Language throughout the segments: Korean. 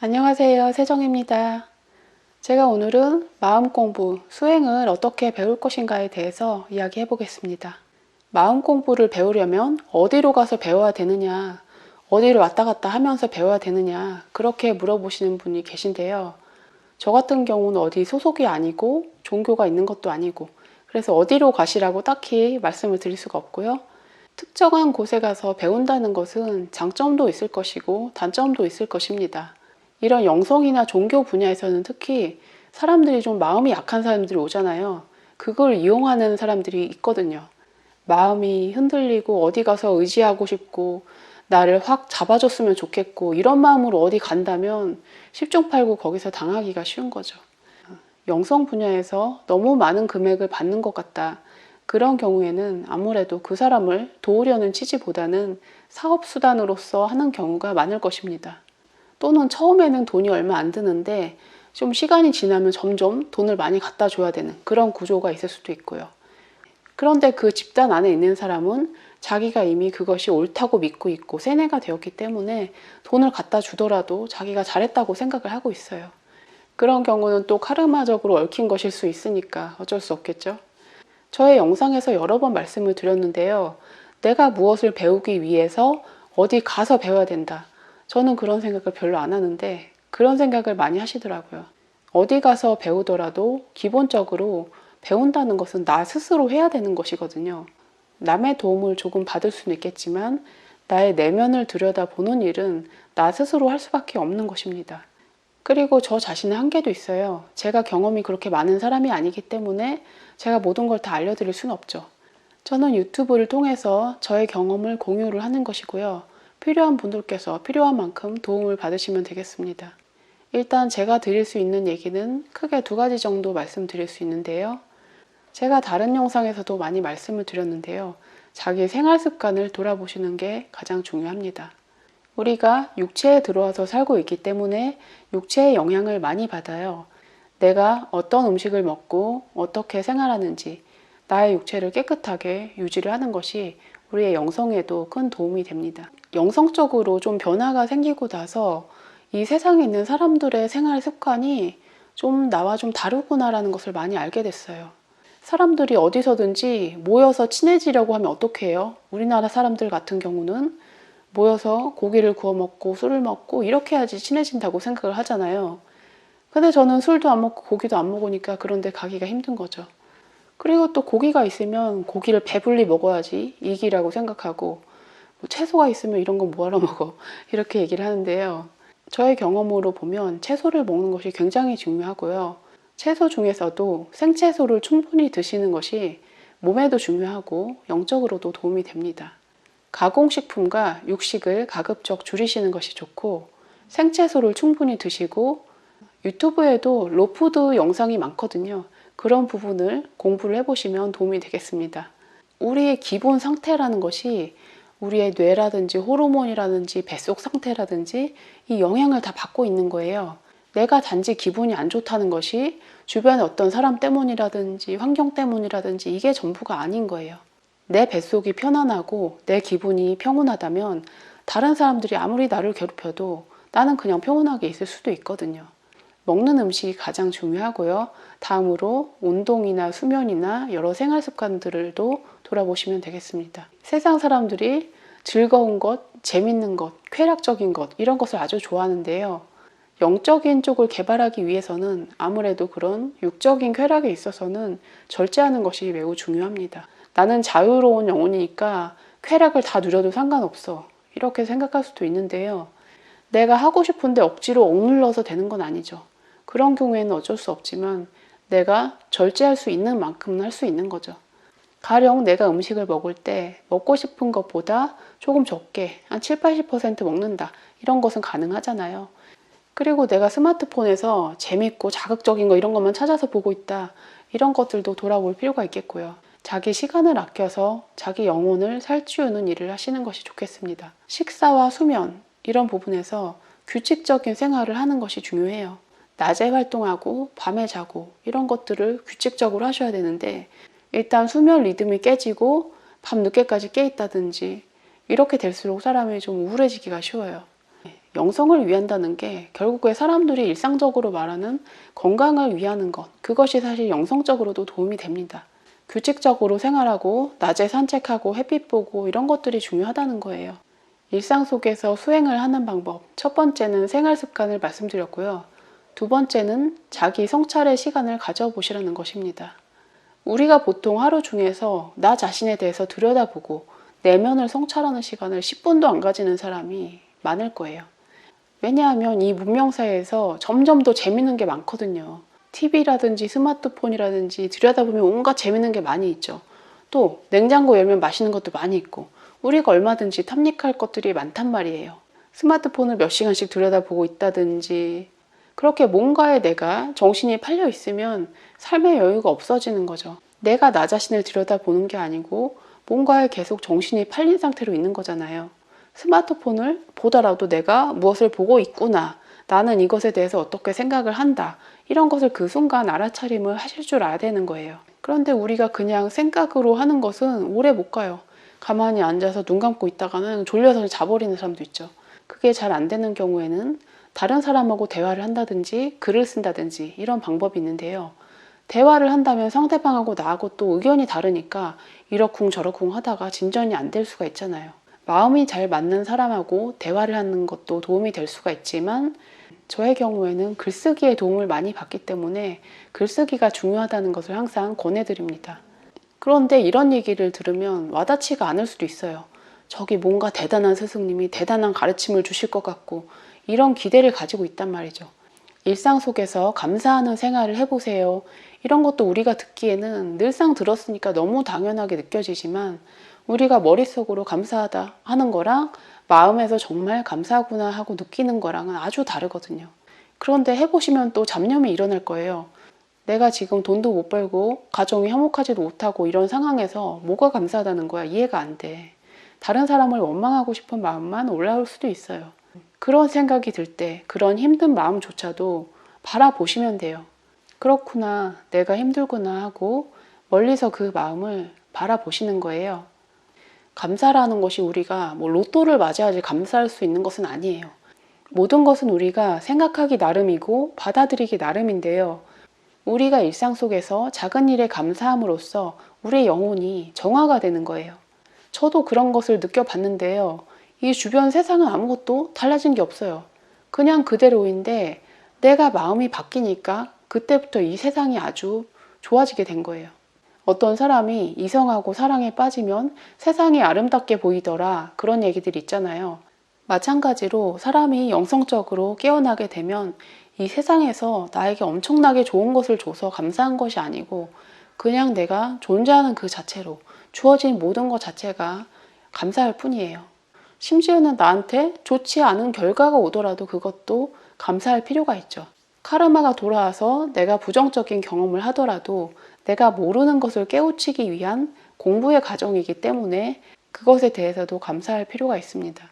안녕하세요. 세정입니다. 제가 오늘은 마음 공부, 수행을 어떻게 배울 것인가에 대해서 이야기해 보겠습니다. 마음 공부를 배우려면 어디로 가서 배워야 되느냐, 어디를 왔다 갔다 하면서 배워야 되느냐, 그렇게 물어보시는 분이 계신데요. 저 같은 경우는 어디 소속이 아니고 종교가 있는 것도 아니고 그래서 어디로 가시라고 딱히 말씀을 드릴 수가 없고요. 특정한 곳에 가서 배운다는 것은 장점도 있을 것이고 단점도 있을 것입니다. 이런 영성이나 종교 분야에서는 특히 사람들이 좀 마음이 약한 사람들이 오잖아요. 그걸 이용하는 사람들이 있거든요. 마음이 흔들리고 어디 가서 의지하고 싶고 나를 확 잡아줬으면 좋겠고 이런 마음으로 어디 간다면 10중 8구 거기서 당하기가 쉬운 거죠. 영성 분야에서 너무 많은 금액을 받는 것 같다. 그런 경우에는 아무래도 그 사람을 도우려는 취지보다는 사업수단으로서 하는 경우가 많을 것입니다. 또는 처음에는 돈이 얼마 안 드는데 좀 시간이 지나면 점점 돈을 많이 갖다 줘야 되는 그런 구조가 있을 수도 있고요. 그런데 그 집단 안에 있는 사람은 자기가 이미 그것이 옳다고 믿고 있고 세뇌가 되었기 때문에 돈을 갖다 주더라도 자기가 잘했다고 생각을 하고 있어요. 그런 경우는 또 카르마적으로 얽힌 것일 수 있으니까 어쩔 수 없겠죠. 저의 영상에서 여러 번 말씀을 드렸는데요. 내가 무엇을 배우기 위해서 어디 가서 배워야 된다. 저는 그런 생각을 별로 안 하는데 그런 생각을 많이 하시더라고요. 어디 가서 배우더라도 기본적으로 배운다는 것은 나 스스로 해야 되는 것이거든요. 남의 도움을 조금 받을 수는 있겠지만 나의 내면을 들여다보는 일은 나 스스로 할 수밖에 없는 것입니다. 그리고 저 자신의 한계도 있어요. 제가 경험이 그렇게 많은 사람이 아니기 때문에 제가 모든 걸 다 알려드릴 수는 없죠. 저는 유튜브를 통해서 저의 경험을 공유를 하는 것이고요. 필요한 분들께서 필요한 만큼 도움을 받으시면 되겠습니다. 일단 제가 드릴 수 있는 얘기는 크게 두 가지 정도 말씀드릴 수 있는데요. 제가 다른 영상에서도 많이 말씀을 드렸는데요. 자기 생활 습관을 돌아보시는 게 가장 중요합니다. 우리가 육체에 들어와서 살고 있기 때문에 육체의 영향을 많이 받아요. 내가 어떤 음식을 먹고 어떻게 생활하는지 나의 육체를 깨끗하게 유지를 하는 것이 우리의 영성에도 큰 도움이 됩니다. 영성적으로 좀 변화가 생기고 나서 이 세상에 있는 사람들의 생활 습관이 좀 나와 좀 다르구나라는 것을 많이 알게 됐어요. 사람들이 어디서든지 모여서 친해지려고 하면 어떻게 해요? 우리나라 사람들 같은 경우는 모여서 고기를 구워 먹고 술을 먹고 이렇게 해야지 친해진다고 생각을 하잖아요. 근데 저는 술도 안 먹고 고기도 안 먹으니까 그런 데 가기가 힘든 거죠. 그리고 또 고기가 있으면 고기를 배불리 먹어야지 이기라고 생각하고 뭐 채소가 있으면 이런 건 뭐하러 먹어 이렇게 얘기를 하는데요. 저의 경험으로 보면 채소를 먹는 것이 굉장히 중요하고요. 채소 중에서도 생채소를 충분히 드시는 것이 몸에도 중요하고 영적으로도 도움이 됩니다. 가공식품과 육식을 가급적 줄이시는 것이 좋고 생채소를 충분히 드시고 유튜브에도 로푸드 영상이 많거든요. 그런 부분을 공부를 해보시면 도움이 되겠습니다. 우리의 기본 상태라는 것이 우리의 뇌라든지 호르몬이라든지 뱃속 상태라든지 이 영향을 다 받고 있는 거예요. 내가 단지 기분이 안 좋다는 것이 주변의 어떤 사람 때문이라든지 환경 때문이라든지 이게 전부가 아닌 거예요. 내 뱃속이 편안하고 내 기분이 평온하다면 다른 사람들이 아무리 나를 괴롭혀도 나는 그냥 평온하게 있을 수도 있거든요. 먹는 음식이 가장 중요하고요. 다음으로 운동이나 수면이나 여러 생활 습관들도 돌아보시면 되겠습니다. 세상 사람들이 즐거운 것, 재밌는 것, 쾌락적인 것 이런 것을 아주 좋아하는데요. 영적인 쪽을 개발하기 위해서는 아무래도 그런 육적인 쾌락에 있어서는 절제하는 것이 매우 중요합니다. 나는 자유로운 영혼이니까 쾌락을 다 누려도 상관없어. 이렇게 생각할 수도 있는데요. 내가 하고 싶은데 억지로 억눌러서 되는 건 아니죠. 그런 경우에는 어쩔 수 없지만 내가 절제할 수 있는 만큼은 할 수 있는 거죠. 가령 내가 음식을 먹을 때 먹고 싶은 것보다 조금 적게 한 7, 80% 먹는다. 이런 것은 가능하잖아요. 그리고 내가 스마트폰에서 재밌고 자극적인 거 이런 것만 찾아서 보고 있다. 이런 것들도 돌아볼 필요가 있겠고요. 자기 시간을 아껴서 자기 영혼을 살찌우는 일을 하시는 것이 좋겠습니다. 식사와 수면 이런 부분에서 규칙적인 생활을 하는 것이 중요해요. 낮에 활동하고 밤에 자고 이런 것들을 규칙적으로 하셔야 되는데 일단 수면 리듬이 깨지고 밤 늦게까지 깨 있다든지 이렇게 될수록 사람이 좀 우울해지기가 쉬워요. 영성을 위한다는 게 결국에 사람들이 일상적으로 말하는 건강을 위하는 것, 그것이 사실 영성적으로도 도움이 됩니다. 규칙적으로 생활하고 낮에 산책하고 햇빛 보고 이런 것들이 중요하다는 거예요. 일상 속에서 수행을 하는 방법, 첫 번째는 생활 습관을 말씀드렸고요. 두 번째는 자기 성찰의 시간을 가져보시라는 것입니다. 우리가 보통 하루 중에서 나 자신에 대해서 들여다보고 내면을 성찰하는 시간을 10분도 안 가지는 사람이 많을 거예요. 왜냐하면 이 문명사회에서 점점 더 재밌는 게 많거든요. TV라든지 스마트폰이라든지 들여다보면 온갖 재밌는 게 많이 있죠. 또 냉장고 열면 맛있는 것도 많이 있고 우리가 얼마든지 탐닉할 것들이 많단 말이에요. 스마트폰을 몇 시간씩 들여다보고 있다든지 그렇게 뭔가에 내가 정신이 팔려 있으면 삶의 여유가 없어지는 거죠. 내가 나 자신을 들여다보는 게 아니고 뭔가에 계속 정신이 팔린 상태로 있는 거잖아요. 스마트폰을 보더라도 내가 무엇을 보고 있구나, 나는 이것에 대해서 어떻게 생각을 한다, 이런 것을 그 순간 알아차림을 하실 줄 알아야 되는 거예요. 그런데 우리가 그냥 생각으로 하는 것은 오래 못 가요. 가만히 앉아서 눈 감고 있다가는 졸려서 자버리는 사람도 있죠. 그게 잘 안 되는 경우에는 다른 사람하고 대화를 한다든지 글을 쓴다든지 이런 방법이 있는데요. 대화를 한다면 상대방하고 나하고 또 의견이 다르니까 이러쿵 저러쿵 하다가 진전이 안 될 수가 있잖아요. 마음이 잘 맞는 사람하고 대화를 하는 것도 도움이 될 수가 있지만 저의 경우에는 글쓰기에 도움을 많이 받기 때문에 글쓰기가 중요하다는 것을 항상 권해드립니다. 그런데 이런 얘기를 들으면 와닿지가 않을 수도 있어요. 저기 뭔가 대단한 스승님이 대단한 가르침을 주실 것 같고 이런 기대를 가지고 있단 말이죠. 일상 속에서 감사하는 생활을 해보세요. 이런 것도 우리가 듣기에는 늘상 들었으니까 너무 당연하게 느껴지지만 우리가 머릿속으로 감사하다 하는 거랑 마음에서 정말 감사하구나 하고 느끼는 거랑은 아주 다르거든요. 그런데 해보시면 또 잡념이 일어날 거예요. 내가 지금 돈도 못 벌고 가정이 화목하지도 못하고 이런 상황에서 뭐가 감사하다는 거야? 이해가 안 돼. 다른 사람을 원망하고 싶은 마음만 올라올 수도 있어요. 그런 생각이 들 때 그런 힘든 마음조차도 바라보시면 돼요. 그렇구나, 내가 힘들구나 하고 멀리서 그 마음을 바라보시는 거예요. 감사라는 것이 우리가 뭐 로또를 맞아야지 감사할 수 있는 것은 아니에요. 모든 것은 우리가 생각하기 나름이고 받아들이기 나름인데요. 우리가 일상 속에서 작은 일에 감사함으로써 우리의 영혼이 정화가 되는 거예요. 저도 그런 것을 느껴봤는데요. 이 주변 세상은 아무것도 달라진 게 없어요. 그냥 그대로인데 내가 마음이 바뀌니까 그때부터 이 세상이 아주 좋아지게 된 거예요. 어떤 사람이 이성하고 사랑에 빠지면 세상이 아름답게 보이더라, 그런 얘기들이 있잖아요. 마찬가지로 사람이 영성적으로 깨어나게 되면 이 세상에서 나에게 엄청나게 좋은 것을 줘서 감사한 것이 아니고 그냥 내가 존재하는 그 자체로 주어진 모든 것 자체가 감사할 뿐이에요. 심지어는 나한테 좋지 않은 결과가 오더라도 그것도 감사할 필요가 있죠. 카르마가 돌아와서 내가 부정적인 경험을 하더라도 내가 모르는 것을 깨우치기 위한 공부의 과정이기 때문에 그것에 대해서도 감사할 필요가 있습니다.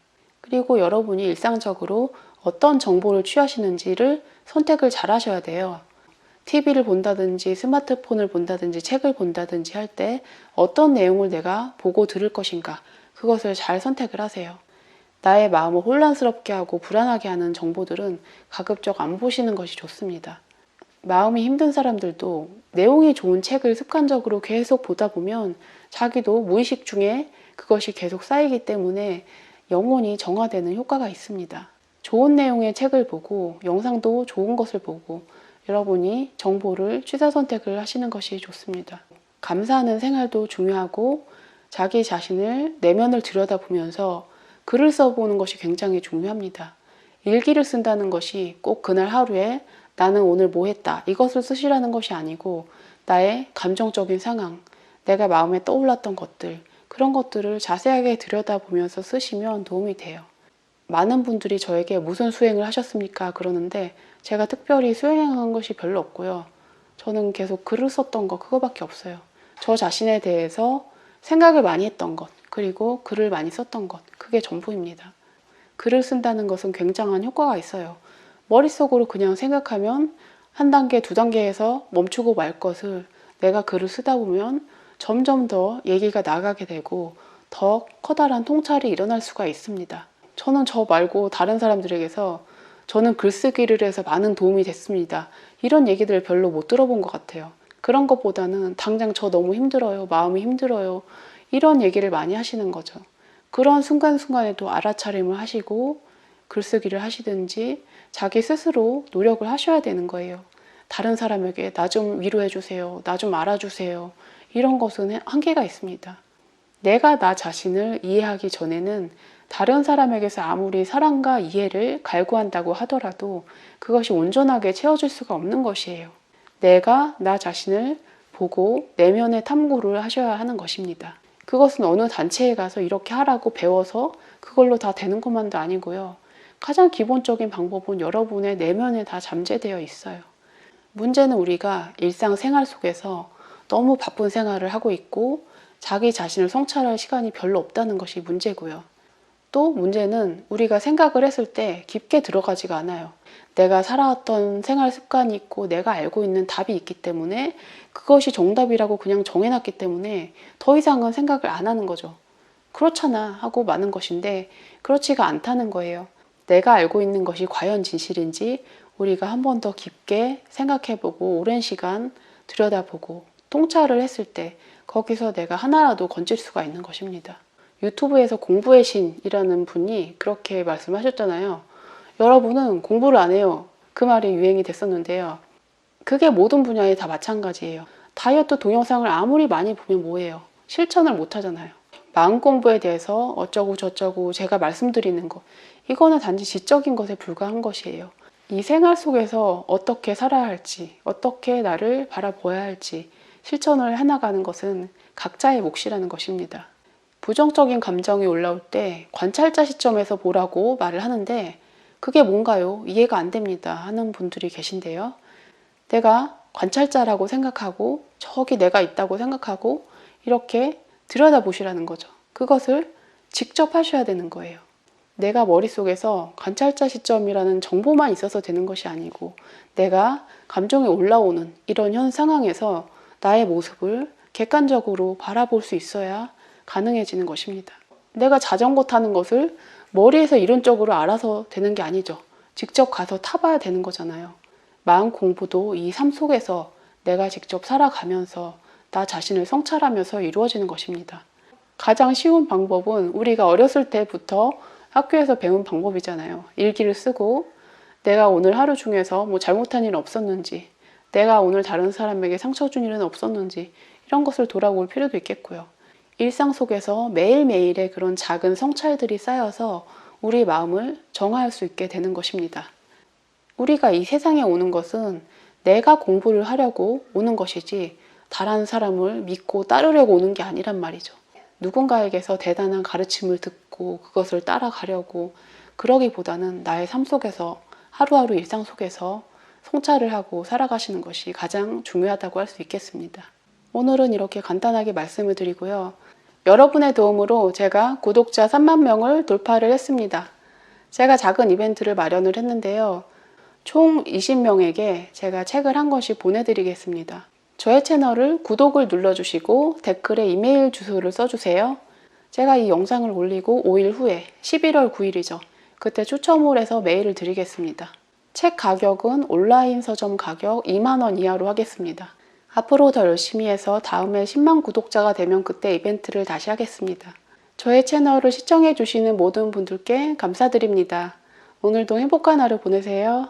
그리고 여러분이 일상적으로 어떤 정보를 취하시는지를 선택을 잘 하셔야 돼요. TV를 본다든지 스마트폰을 본다든지 책을 본다든지 할 때 어떤 내용을 내가 보고 들을 것인가, 그것을 잘 선택을 하세요. 나의 마음을 혼란스럽게 하고 불안하게 하는 정보들은 가급적 안 보시는 것이 좋습니다. 마음이 힘든 사람들도 내용이 좋은 책을 습관적으로 계속 보다 보면 자기도 무의식 중에 그것이 계속 쌓이기 때문에 영혼이 정화되는 효과가 있습니다. 좋은 내용의 책을 보고 영상도 좋은 것을 보고 여러분이 정보를 취사 선택을 하시는 것이 좋습니다. 감사하는 생활도 중요하고 자기 자신을 내면을 들여다보면서 글을 써보는 것이 굉장히 중요합니다. 일기를 쓴다는 것이 꼭 그날 하루에 나는 오늘 뭐 했다, 이것을 쓰시라는 것이 아니고 나의 감정적인 상황, 내가 마음에 떠올랐던 것들, 그런 것들을 자세하게 들여다보면서 쓰시면 도움이 돼요. 많은 분들이 저에게 무슨 수행을 하셨습니까? 그러는데 제가 특별히 수행한 것이 별로 없고요. 저는 계속 글을 썼던 거 그거밖에 없어요. 저 자신에 대해서 생각을 많이 했던 것, 그리고 글을 많이 썼던 것, 그게 전부입니다. 글을 쓴다는 것은 굉장한 효과가 있어요. 머릿속으로 그냥 생각하면 한 단계, 두 단계에서 멈추고 말 것을 내가 글을 쓰다 보면 점점 더 얘기가 나가게 되고 더 커다란 통찰이 일어날 수가 있습니다. 저는 저 말고 다른 사람들에게서 저는 글쓰기를 해서 많은 도움이 됐습니다. 이런 얘기들을 별로 못 들어본 것 같아요. 그런 것보다는 당장 저 너무 힘들어요. 마음이 힘들어요. 이런 얘기를 많이 하시는 거죠. 그런 순간순간에도 알아차림을 하시고 글쓰기를 하시든지 자기 스스로 노력을 하셔야 되는 거예요. 다른 사람에게 나 좀 위로해 주세요. 나 좀 알아주세요. 이런 것은 한계가 있습니다. 내가 나 자신을 이해하기 전에는 다른 사람에게서 아무리 사랑과 이해를 갈구한다고 하더라도 그것이 온전하게 채워질 수가 없는 것이에요. 내가 나 자신을 보고 내면의 탐구를 하셔야 하는 것입니다. 그것은 어느 단체에 가서 이렇게 하라고 배워서 그걸로 다 되는 것만도 아니고요. 가장 기본적인 방법은 여러분의 내면에 다 잠재되어 있어요. 문제는 우리가 일상생활 속에서 너무 바쁜 생활을 하고 있고 자기 자신을 성찰할 시간이 별로 없다는 것이 문제고요. 또 문제는 우리가 생각을 했을 때 깊게 들어가지가 않아요. 내가 살아왔던 생활 습관이 있고 내가 알고 있는 답이 있기 때문에 그것이 정답이라고 그냥 정해놨기 때문에 더 이상은 생각을 안 하는 거죠. 그렇잖아 하고 마는 것인데 그렇지가 않다는 거예요. 내가 알고 있는 것이 과연 진실인지 우리가 한 번 더 깊게 생각해보고 오랜 시간 들여다보고 통찰을 했을 때 거기서 내가 하나라도 건질 수가 있는 것입니다. 유튜브에서 공부의 신이라는 분이 그렇게 말씀하셨잖아요. 여러분은 공부를 안 해요. 그 말이 유행이 됐었는데요. 그게 모든 분야에 다 마찬가지예요. 다이어트 동영상을 아무리 많이 보면 뭐예요? 실천을 못 하잖아요. 마음 공부에 대해서 어쩌고 저쩌고 제가 말씀드리는 것, 이거는 단지 지적인 것에 불과한 것이에요. 이 생활 속에서 어떻게 살아야 할지, 어떻게 나를 바라보아야 할지 실천을 해나가는 것은 각자의 몫이라는 것입니다. 부정적인 감정이 올라올 때 관찰자 시점에서 보라고 말을 하는데 그게 뭔가요? 이해가 안 됩니다 하는 분들이 계신데요. 내가 관찰자라고 생각하고 저기 내가 있다고 생각하고 이렇게 들여다보시라는 거죠. 그것을 직접 하셔야 되는 거예요. 내가 머릿속에서 관찰자 시점이라는 정보만 있어서 되는 것이 아니고 내가 감정이 올라오는 이런 현 상황에서 나의 모습을 객관적으로 바라볼 수 있어야 가능해지는 것입니다. 내가 자전거 타는 것을 머리에서 이론적으로 알아서 되는 게 아니죠. 직접 가서 타봐야 되는 거잖아요. 마음 공부도 이 삶 속에서 내가 직접 살아가면서 나 자신을 성찰하면서 이루어지는 것입니다. 가장 쉬운 방법은 우리가 어렸을 때부터 학교에서 배운 방법이잖아요. 일기를 쓰고 내가 오늘 하루 중에서 뭐 잘못한 일 없었는지, 내가 오늘 다른 사람에게 상처 준 일은 없었는지 이런 것을 돌아볼 필요도 있겠고요. 일상 속에서 매일매일의 그런 작은 성찰들이 쌓여서 우리 마음을 정화할 수 있게 되는 것입니다. 우리가 이 세상에 오는 것은 내가 공부를 하려고 오는 것이지 다른 사람을 믿고 따르려고 오는 게 아니란 말이죠. 누군가에게서 대단한 가르침을 듣고 그것을 따라가려고 그러기보다는 나의 삶 속에서 하루하루 일상 속에서 성찰을 하고 살아가시는 것이 가장 중요하다고 할 수 있겠습니다. 오늘은 이렇게 간단하게 말씀을 드리고요. 여러분의 도움으로 제가 구독자 3만 명을 돌파를 했습니다. 제가 작은 이벤트를 마련을 했는데요. 총 20명에게 제가 책을 한 권씩 보내드리겠습니다. 저의 채널을 구독을 눌러주시고 댓글에 이메일 주소를 써주세요. 제가 이 영상을 올리고 5일 후에 11월 9일이죠. 그때 추첨을 해서 메일을 드리겠습니다. 책 가격은 온라인 서점 가격 2만 원 이하로 하겠습니다. 앞으로 더 열심히 해서 다음에 10만 구독자가 되면 그때 이벤트를 다시 하겠습니다. 저의 채널을 시청해 주시는 모든 분들께 감사드립니다. 오늘도 행복한 하루 보내세요.